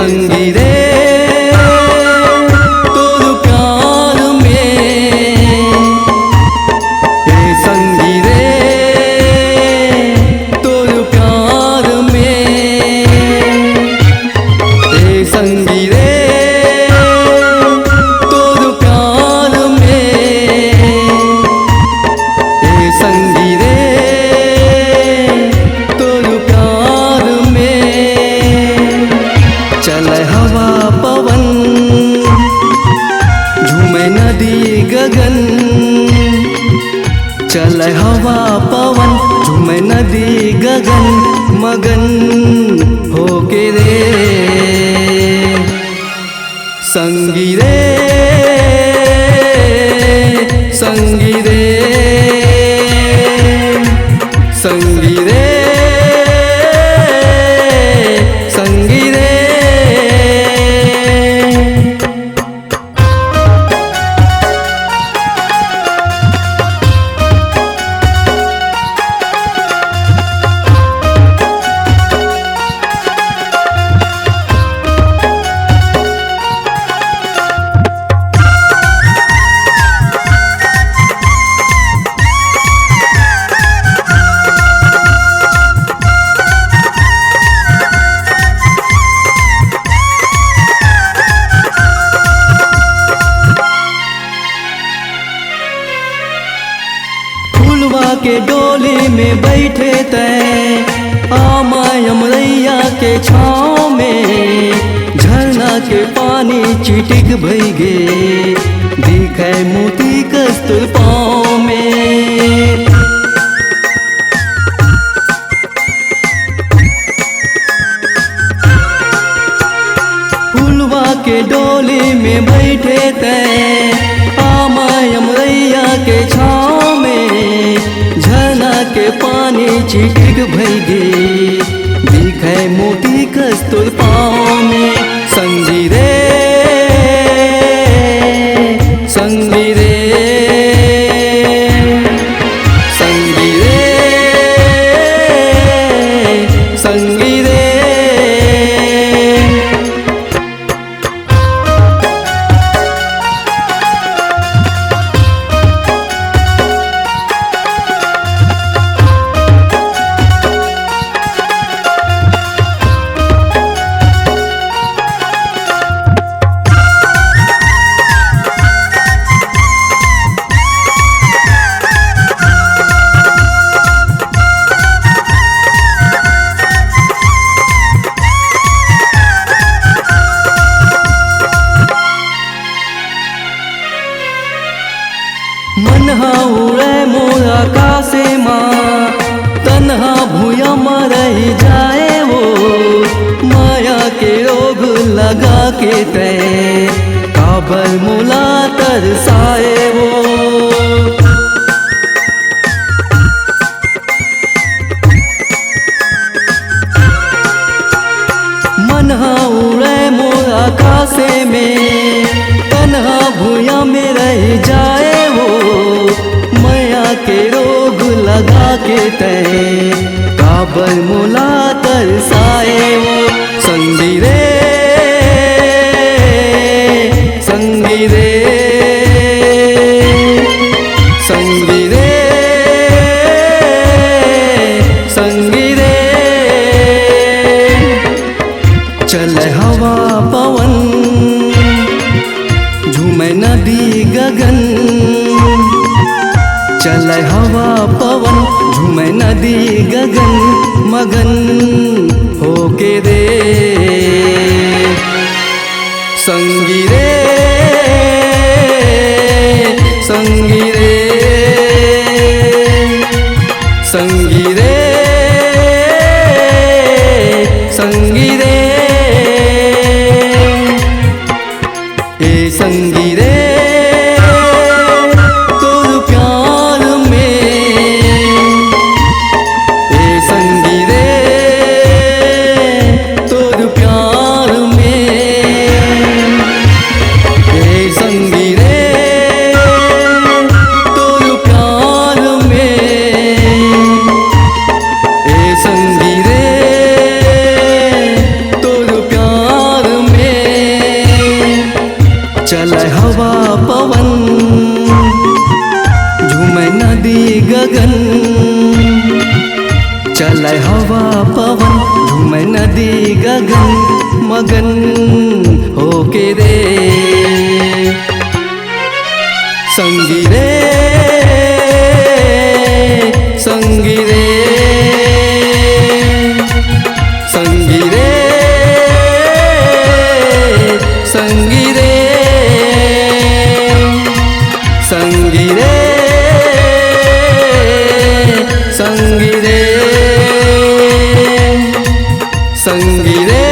संगी रे तोर प्यार में, ए संगी रे तोर प्यार में, ए संगी रे तोर प्यार में, ए संगी रे तोर प्यार में। चले हवा पवन झूमे नदी गगन, चले हवा पवन झूमे नदी गगन, मगन होके रे संगी रे संगी रे संगी रे संगी रे। फूलवा के डोली में बैठे तैं आमाय अमरैया के छाँव में, झरना के पानी चिटिक भई गे दिखे मोती कस्तूर पाँव में। फूलवा के डोली में बैठे तैं आमाय अमरैया के छाँव में, झरना के पानी चिटिक भई गे दिखे मोती कस्तूर पाँव में। संगी रे संगी रे संगी रे संगी रे। मनहा उड़े मोर आकाशे माँ, तन्हा भूया मरही जाए वो, माया के रोग लगा के तैं काबर मुला तरसाए वो। मनहा उड़े मोर आकाशे में, तन्हा भूया में रह जाए वो, माया के रोग लगा के तैं काबर मुला तरसाए वो। संगी रे संगी रे संगी रे संगी रे। चले हवा पवन झूमे नदी गगन, चले हवा पवन झूमे नदी गगन, मगन होके रे संगी रे संगी रे संगी रे संगी रे। ए संगी रे तोर प्यार में, ए संगी रे तोर प्यार में, ए संगी रे तोर प्यार में, चले हवा पवन झूमे नदी गगन मगन होके रे संगी रे संगी रे संगी रे संगी रे संगी रे संगी रे संगी रे